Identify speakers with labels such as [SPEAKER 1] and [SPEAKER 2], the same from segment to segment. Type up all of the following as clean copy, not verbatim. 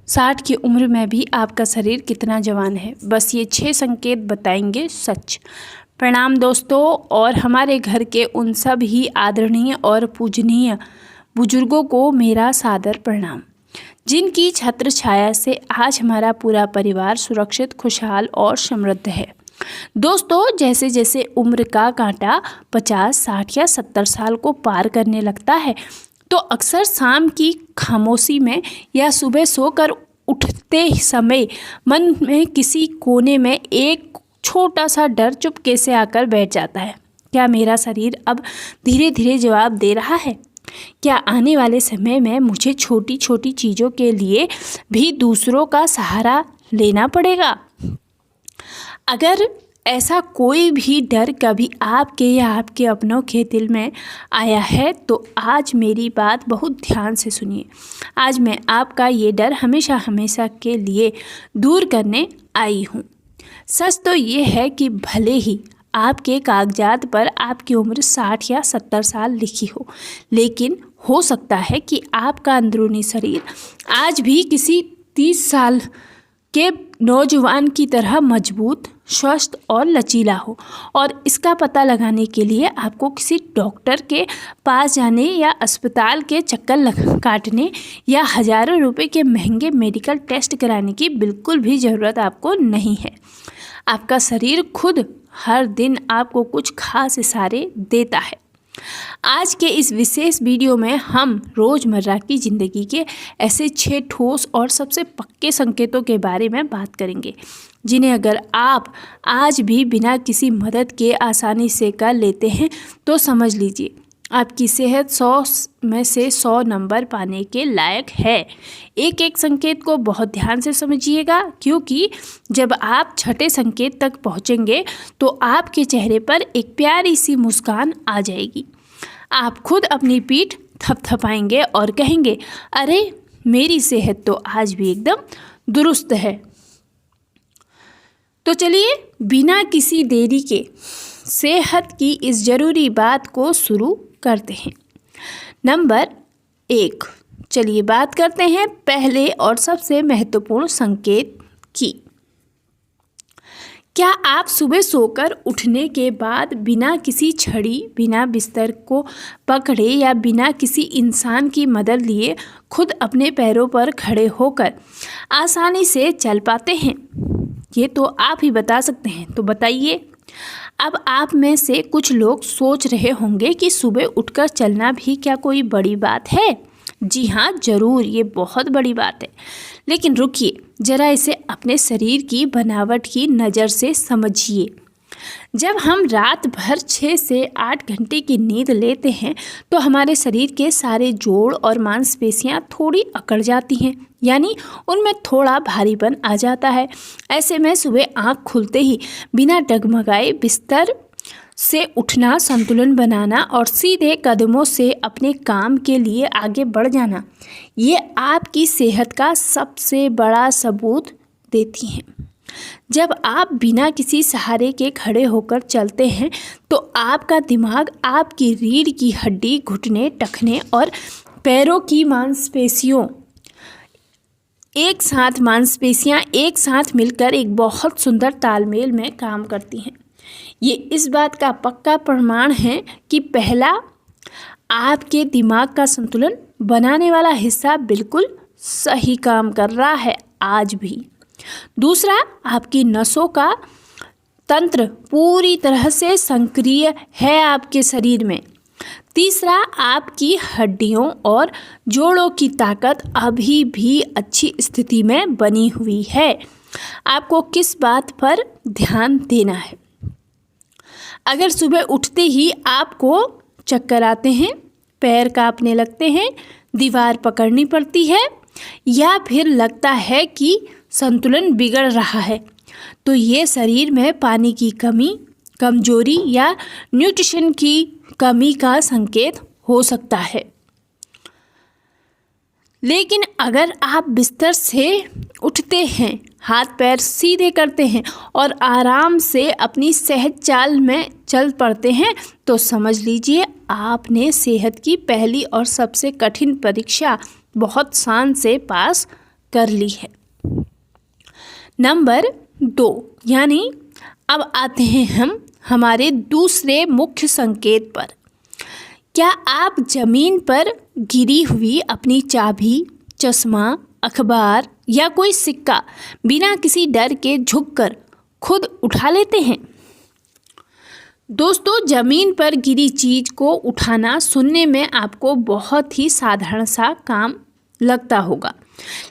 [SPEAKER 1] 60 की उम्र में भी आपका शरीर कितना जवान है, बस ये 6 संकेत बताएंगे सच। प्रणाम दोस्तों, और हमारे घर के उन सब ही आदरणीय और पूजनीय बुजुर्गों को मेरा सादर प्रणाम, जिनकी छत्र छाया से आज हमारा पूरा परिवार सुरक्षित, खुशहाल और समृद्ध है। दोस्तों, जैसे जैसे उम्र का कांटा 50, 60 या 70 साल को पार करने लगता है, तो अक्सर शाम की खामोशी में या सुबह सोकर उठते समय मन में किसी कोने में एक छोटा सा डर चुपके से आकर बैठ जाता है। क्या मेरा शरीर अब धीरे धीरे जवाब दे रहा है? क्या आने वाले समय में मुझे छोटी छोटी चीज़ों के लिए भी दूसरों का सहारा लेना पड़ेगा? अगर ऐसा कोई भी डर कभी आपके या आपके अपनों के दिल में आया है, तो आज मेरी बात बहुत ध्यान से सुनिए। आज मैं आपका ये डर हमेशा हमेशा के लिए दूर करने आई हूँ। सच तो ये है कि भले ही आपके कागजात पर आपकी उम्र 60 या 70 साल लिखी हो, लेकिन हो सकता है कि आपका अंदरूनी शरीर आज भी किसी 30 साल के नौजवान की तरह मजबूत, स्वस्थ और लचीला हो। और इसका पता लगाने के लिए आपको किसी डॉक्टर के पास जाने या अस्पताल के चक्कर काटने या हज़ारों रुपए के महंगे मेडिकल टेस्ट कराने की बिल्कुल भी ज़रूरत आपको नहीं है। आपका शरीर खुद हर दिन आपको कुछ खास इशारे देता है। आज के इस विशेष वीडियो में हम रोज़मर्रा की ज़िंदगी के ऐसे 6 ठोस और सबसे पक्के संकेतों के बारे में बात करेंगे, जिन्हें अगर आप आज भी बिना किसी मदद के आसानी से कर लेते हैं, तो समझ लीजिए आपकी सेहत 100 में से 100 नंबर पाने के लायक है। एक एक संकेत को बहुत ध्यान से समझिएगा, क्योंकि जब आप छठे संकेत तक पहुंचेंगे तो आपके चेहरे पर एक प्यारी सी मुस्कान आ जाएगी। आप खुद अपनी पीठ थपथपाएंगे और कहेंगे, अरे मेरी सेहत तो आज भी एकदम दुरुस्त है। तो चलिए बिना किसी देरी के सेहत की इस ज़रूरी बात को शुरू करते हैं। नंबर 1, चलिए बात करते हैं पहले और सबसे महत्वपूर्ण संकेत की। क्या आप सुबह सोकर उठने के बाद बिना किसी छड़ी, बिना बिस्तर को पकड़े या बिना किसी इंसान की मदद लिए खुद अपने पैरों पर खड़े होकर आसानी से चल पाते हैं? ये तो आप ही बता सकते हैं, तो बताइए। अब आप में से कुछ लोग सोच रहे होंगे कि सुबह उठकर चलना भी क्या कोई बड़ी बात है? जी हाँ, ज़रूर, ये बहुत बड़ी बात है। लेकिन रुकिए, ज़रा इसे अपने शरीर की बनावट की नज़र से समझिए। जब हम रात भर 6 से 8 घंटे की नींद लेते हैं, तो हमारे शरीर के सारे जोड़ और मांसपेशियां थोड़ी अकड़ जाती हैं, यानी उनमें थोड़ा भारीपन आ जाता है। ऐसे में सुबह आँख खुलते ही बिना डगमगाए बिस्तर से उठना, संतुलन बनाना और सीधे कदमों से अपने काम के लिए आगे बढ़ जाना, ये आपकी सेहत का सबसे बड़ा सबूत देती हैं। जब आप बिना किसी सहारे के खड़े होकर चलते हैं, तो आपका दिमाग आपकी रीढ़ की हड्डी, घुटने, टखने और पैरों की मांसपेशियां एक साथ मिलकर एक बहुत सुंदर तालमेल में काम करती हैं। ये इस बात का पक्का प्रमाण है कि पहला, आपके दिमाग का संतुलन बनाने वाला हिस्सा बिल्कुल सही काम कर रहा है आज भी। दूसरा, आपकी नसों का तंत्र पूरी तरह से सक्रिय है आपके शरीर में। तीसरा, आपकी हड्डियों और जोड़ों की ताकत अभी भी अच्छी स्थिति में बनी हुई है। आपको किस बात पर ध्यान देना है? अगर सुबह उठते ही आपको चक्कर आते हैं, पैर कांपने लगते हैं, दीवार पकड़नी पड़ती है या फिर लगता है कि संतुलन बिगड़ रहा है, तो ये शरीर में पानी की कमी, कमजोरी या न्यूट्रिशन की कमी का संकेत हो सकता है। लेकिन अगर आप बिस्तर से उठते हैं, हाथ पैर सीधे करते हैं और आराम से अपनी सहज चाल में चल पड़ते हैं, तो समझ लीजिए आपने सेहत की पहली और सबसे कठिन परीक्षा बहुत शान से पास कर ली है। नंबर 2 यानी अब आते हैं हम हमारे दूसरे मुख्य संकेत पर। क्या आप ज़मीन पर गिरी हुई अपनी चाबी, चश्मा, अखबार या कोई सिक्का बिना किसी डर के झुककर खुद उठा लेते हैं? दोस्तों, ज़मीन पर गिरी चीज़ को उठाना सुनने में आपको बहुत ही साधारण सा काम लगता होगा,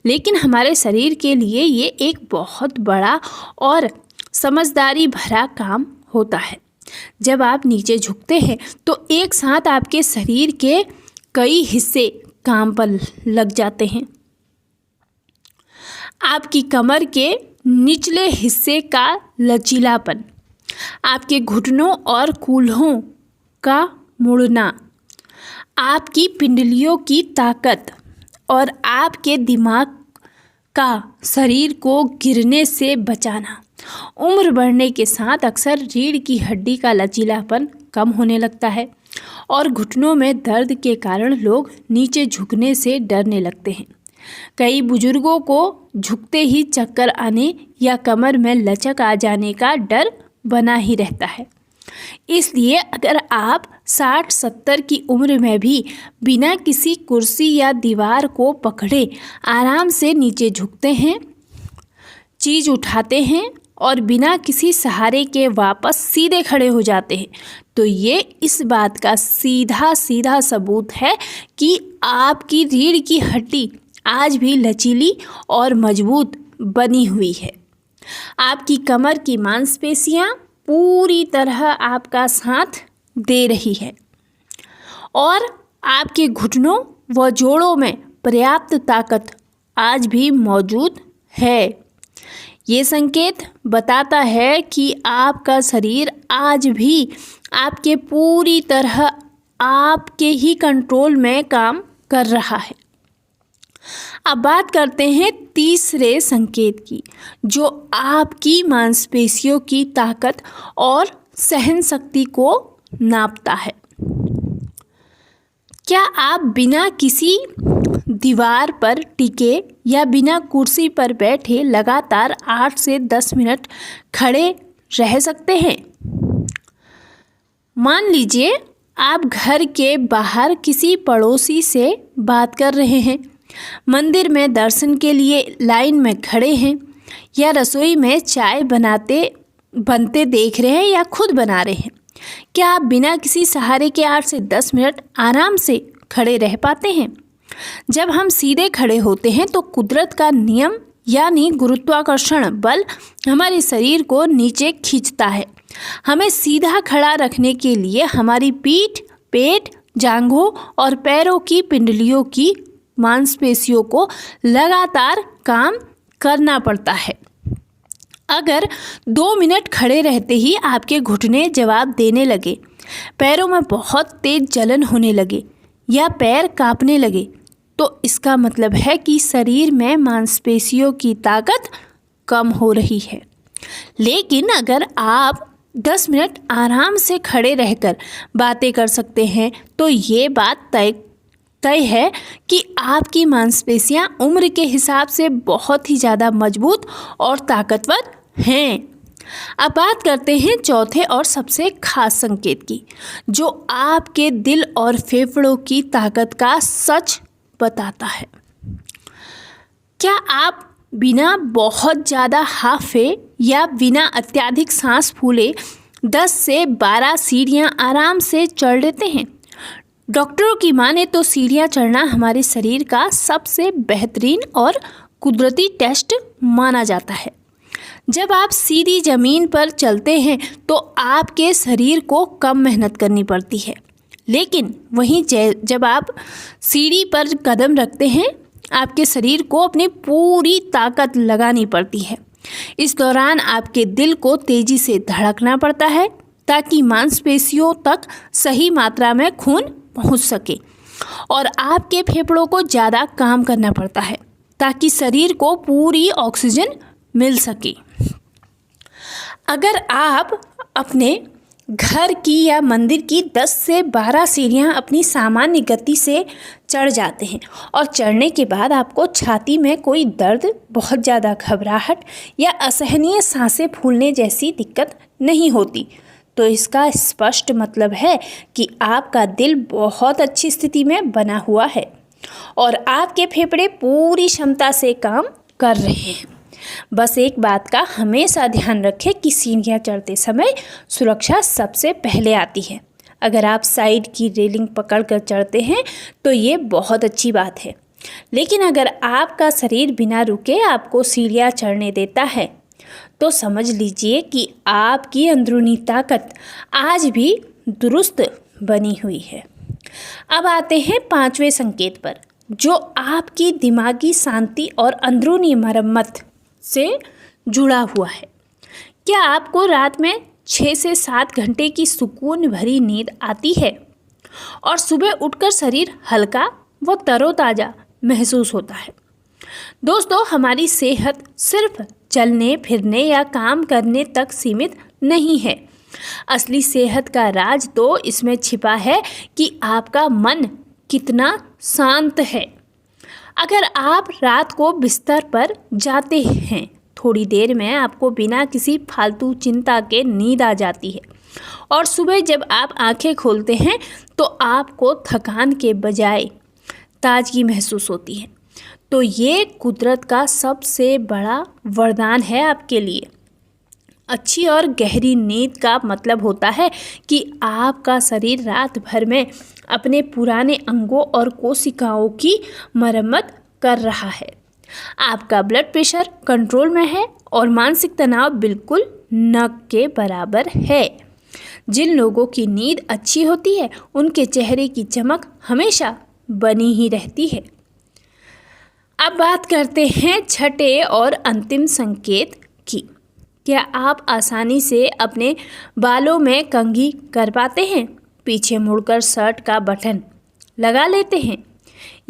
[SPEAKER 1] लेकिन हमारे शरीर के लिए ये एक बहुत बड़ा और समझदारी भरा काम होता है। जब आप नीचे झुकते हैं तो एक साथ आपके शरीर के कई हिस्से काम पर लग जाते हैं। आपकी कमर के निचले हिस्से का लचीलापन, आपके घुटनों और कूल्हों का मुड़ना, आपकी पिंडलियों की ताकत और आपके दिमाग का शरीर को गिरने से बचाना। उम्र बढ़ने के साथ अक्सर रीढ़ की हड्डी का लचीलापन कम होने लगता है और घुटनों में दर्द के कारण लोग नीचे झुकने से डरने लगते हैं। कई बुजुर्गों को झुकते ही चक्कर आने या कमर में लचक आ जाने का डर बना ही रहता है। इसलिए अगर आप 60-70 की उम्र में भी बिना किसी कुर्सी या दीवार को पकड़े आराम से नीचे झुकते हैं, चीज़ उठाते हैं और बिना किसी सहारे के वापस सीधे खड़े हो जाते हैं, तो ये इस बात का सीधा सीधा सबूत है कि आपकी रीढ़ की हड्डी आज भी लचीली और मजबूत बनी हुई है। आपकी कमर की मांसपेशियां पूरी तरह आपका साथ दे रही है और आपके घुटनों व जोड़ों में पर्याप्त ताकत आज भी मौजूद है। ये संकेत बताता है कि आपका शरीर आज भी आपके पूरी तरह आपके ही कंट्रोल में काम कर रहा है। अब बात करते हैं तीसरे संकेत की, जो आपकी मांसपेशियों की ताकत और सहन शक्ति को नापता है। क्या आप बिना किसी दीवार पर टिके या बिना कुर्सी पर बैठे लगातार 8 से 10 मिनट खड़े रह सकते हैं? मान लीजिए आप घर के बाहर किसी पड़ोसी से बात कर रहे हैं, मंदिर में दर्शन के लिए लाइन में खड़े हैं या रसोई में चाय बनते देख रहे हैं या खुद बना रहे हैं। क्या आप बिना किसी सहारे के 8 से 10 मिनट आराम से खड़े रह पाते हैं? जब हम सीधे खड़े होते हैं तो कुदरत का नियम यानी गुरुत्वाकर्षण बल हमारे शरीर को नीचे खींचता है। हमें सीधा खड़ा रखने के लिए हमारी पीठ, पेट, जांघों और पैरों की पिंडलियों की मांसपेशियों को लगातार काम करना पड़ता है। अगर 2 मिनट खड़े रहते ही आपके घुटने जवाब देने लगे, पैरों में बहुत तेज जलन होने लगे या पैर कांपने लगे, तो इसका मतलब है कि शरीर में मांसपेशियों की ताकत कम हो रही है। लेकिन अगर आप 10 मिनट आराम से खड़े रहकर बातें कर सकते हैं, तो ये बात तय है कि आपकी मांसपेशियां उम्र के हिसाब से बहुत ही ज़्यादा मजबूत और ताकतवर हैं। अब बात करते हैं चौथे और सबसे खास संकेत की, जो आपके दिल और फेफड़ों की ताकत का सच बताता है। क्या आप बिना बहुत ज़्यादा हांफे या बिना अत्यधिक सांस फूले 10 से 12 सीढ़ियाँ आराम से चढ़ लेते हैं? डॉक्टरों की माने तो सीढ़ियाँ चढ़ना हमारे शरीर का सबसे बेहतरीन और कुदरती टेस्ट माना जाता है। जब आप सीधी ज़मीन पर चलते हैं तो आपके शरीर को कम मेहनत करनी पड़ती है, लेकिन वहीं जब आप सीढ़ी पर कदम रखते हैं, आपके शरीर को अपनी पूरी ताकत लगानी पड़ती है। इस दौरान आपके दिल को तेज़ी से धड़कना पड़ता है ताकि मांसपेशियों तक सही मात्रा में खून पहुंच सके, और आपके फेफड़ों को ज़्यादा काम करना पड़ता है ताकि शरीर को पूरी ऑक्सीजन मिल सके। अगर आप अपने घर की या मंदिर की 10 से 12 सीढ़ियाँ अपनी सामान्य गति से चढ़ जाते हैं और चढ़ने के बाद आपको छाती में कोई दर्द, बहुत ज़्यादा घबराहट या असहनीय सांसें फूलने जैसी दिक्कत नहीं होती, तो इसका स्पष्ट मतलब है कि आपका दिल बहुत अच्छी स्थिति में बना हुआ है और आपके फेफड़े पूरी क्षमता से काम कर रहे हैं। बस एक बात का हमेशा ध्यान रखें कि सीढ़ियाँ चढ़ते समय सुरक्षा सबसे पहले आती है। अगर आप साइड की रेलिंग पकड़कर चढ़ते हैं तो ये बहुत अच्छी बात है, लेकिन अगर आपका शरीर बिना रुके आपको सीढ़ियाँ चढ़ने देता है तो समझ लीजिए कि आपकी अंदरूनी ताकत आज भी दुरुस्त बनी हुई है। अब आते हैं 5वें संकेत पर, जो आपकी दिमागी शांति और अंदरूनी मरम्मत से जुड़ा हुआ है। क्या आपको रात में 6 से 7 घंटे की सुकून भरी नींद आती है और सुबह उठकर शरीर हल्का व तरोताज़ा महसूस होता है? दोस्तों, हमारी सेहत सिर्फ चलने फिरने या काम करने तक सीमित नहीं है। असली सेहत का राज तो इसमें छिपा है कि आपका मन कितना शांत है। अगर आप रात को बिस्तर पर जाते हैं, थोड़ी देर में आपको बिना किसी फालतू चिंता के नींद आ जाती है और सुबह जब आप आंखें खोलते हैं तो आपको थकान के बजाय ताजगी महसूस होती है। तो ये कुदरत का सबसे बड़ा वरदान है आपके लिए। अच्छी और गहरी नींद का मतलब होता है कि आपका शरीर रात भर में अपने पुराने अंगों और कोशिकाओं की मरम्मत कर रहा है। आपका ब्लड प्रेशर कंट्रोल में है और मानसिक तनाव बिल्कुल न के बराबर है। जिन लोगों की नींद अच्छी होती है उनके चेहरे की चमक हमेशा बनी ही रहती है। अब बात करते हैं छठे और अंतिम संकेत की। क्या आप आसानी से अपने बालों में कंघी कर पाते हैं, पीछे मुड़कर शर्ट का बटन लगा लेते हैं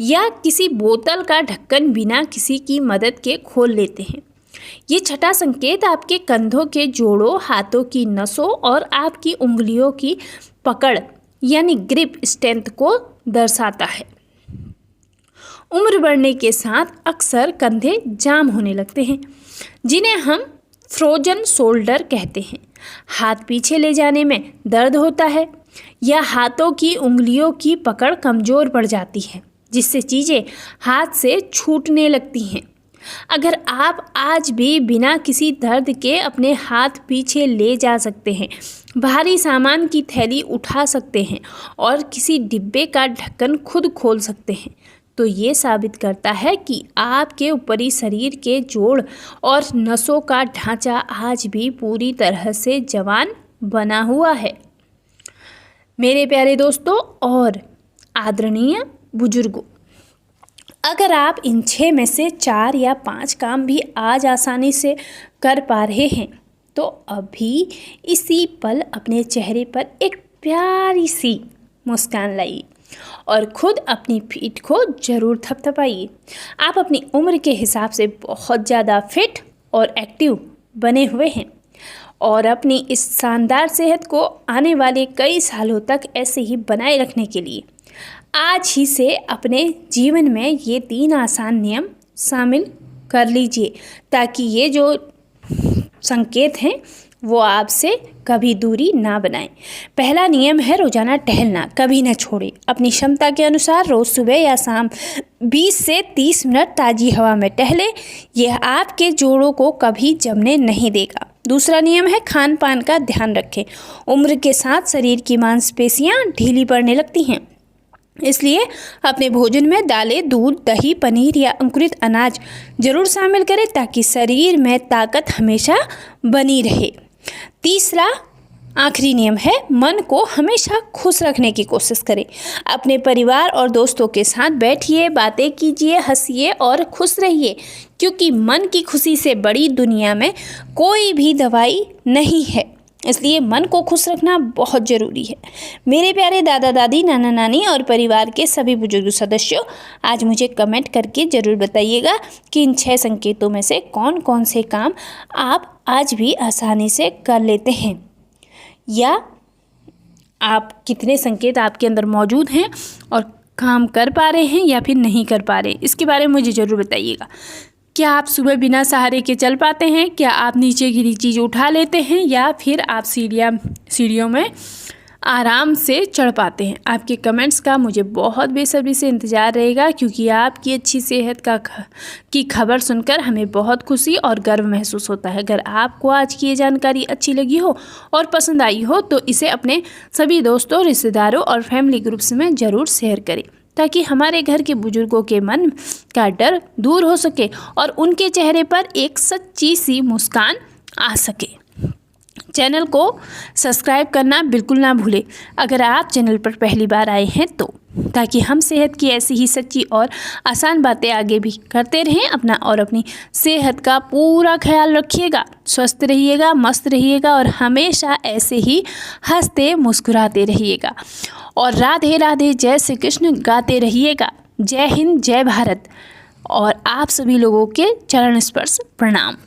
[SPEAKER 1] या किसी बोतल का ढक्कन बिना किसी की मदद के खोल लेते हैं? ये छठा संकेत आपके कंधों के जोड़ों, हाथों की नसों और आपकी उंगलियों की पकड़ यानी ग्रिप स्ट्रेंथ को दर्शाता है। उम्र बढ़ने के साथ अक्सर कंधे जाम होने लगते हैं, जिन्हें हम फ्रोजन शोल्डर कहते हैं। हाथ पीछे ले जाने में दर्द होता है या हाथों की उंगलियों की पकड़ कमज़ोर पड़ जाती है, जिससे चीज़ें हाथ से छूटने लगती हैं। अगर आप आज भी बिना किसी दर्द के अपने हाथ पीछे ले जा सकते हैं, भारी सामान की थैली उठा सकते हैं और किसी डिब्बे का ढक्कन खुद खोल सकते हैं, तो ये साबित करता है कि आपके ऊपरी शरीर के जोड़ और नसों का ढांचा आज भी पूरी तरह से जवान बना हुआ है। मेरे प्यारे दोस्तों और आदरणीय बुजुर्गों, अगर आप इन 6 में से 4 या 5 काम भी आज आसानी से कर पा रहे हैं तो अभी इसी पल अपने चेहरे पर एक प्यारी सी मुस्कान लाइए और खुद अपनी पीठ को ज़रूर थपथपाइए। आप अपनी उम्र के हिसाब से बहुत ज़्यादा फिट और एक्टिव बने हुए हैं और अपनी इस शानदार सेहत को आने वाले कई सालों तक ऐसे ही बनाए रखने के लिए आज ही से अपने जीवन में ये 3 आसान नियम शामिल कर लीजिए, ताकि ये जो संकेत हैं वो आपसे कभी दूरी ना बनाएं। पहला नियम है रोज़ाना टहलना कभी न छोड़ें। अपनी क्षमता के अनुसार रोज़ सुबह या शाम 20 से 30 मिनट ताज़ी हवा में टहलें। यह आपके जोड़ों को कभी जमने नहीं देगा। दूसरा नियम है खान पान का ध्यान रखें। उम्र के साथ शरीर की मांसपेशियां ढीली पड़ने लगती हैं, इसलिए अपने भोजन में दालें, दूध, दही, पनीर या अंकुरित अनाज जरूर शामिल करें ताकि शरीर में ताकत हमेशा बनी रहे। तीसरा आखिरी नियम है मन को हमेशा खुश रखने की कोशिश करें। अपने परिवार और दोस्तों के साथ बैठिए, बातें कीजिए, हंसिए और खुश रहिए, क्योंकि मन की खुशी से बड़ी दुनिया में कोई भी दवाई नहीं है। इसलिए मन को खुश रखना बहुत ज़रूरी है। मेरे प्यारे दादा दादी, नाना नानी और परिवार के सभी बुजुर्ग सदस्यों, आज मुझे कमेंट करके ज़रूर बताइएगा कि इन 6 संकेतों में से कौन कौन से काम आप आज भी आसानी से कर लेते हैं, या आप कितने संकेत आपके अंदर मौजूद हैं और काम कर पा रहे हैं या फिर नहीं कर पा रहे हैं, इसके बारे में मुझे ज़रूर बताइएगा। क्या आप सुबह बिना सहारे के चल पाते हैं? क्या आप नीचे गिरी चीज़ उठा लेते हैं या फिर आप सीढ़ियों में आराम से चढ़ पाते हैं? आपके कमेंट्स का मुझे बहुत बेसब्री से इंतज़ार रहेगा, क्योंकि आपकी अच्छी सेहत की खबर सुनकर हमें बहुत खुशी और गर्व महसूस होता है। अगर आपको आज की ये जानकारी अच्छी लगी हो और पसंद आई हो तो इसे अपने सभी दोस्तों, रिश्तेदारों और फैमिली ग्रुप्स में ज़रूर शेयर करें, ताकि हमारे घर के बुजुर्गों के मन का डर दूर हो सके और उनके चेहरे पर एक सच्ची सी मुस्कान आ सके। चैनल को सब्सक्राइब करना बिल्कुल ना भूलें अगर आप चैनल पर पहली बार आए हैं तो, ताकि हम सेहत की ऐसी ही सच्ची और आसान बातें आगे भी करते रहें। अपना और अपनी सेहत का पूरा ख्याल रखिएगा, स्वस्थ रहिएगा, मस्त रहिएगा और हमेशा ऐसे ही हंसते मुस्कुराते रहिएगा। और राधे राधे, जय श्री कृष्ण गाते रहिएगा। जय हिंद, जय भारत और आप सभी लोगों के चरण स्पर्श प्रणाम।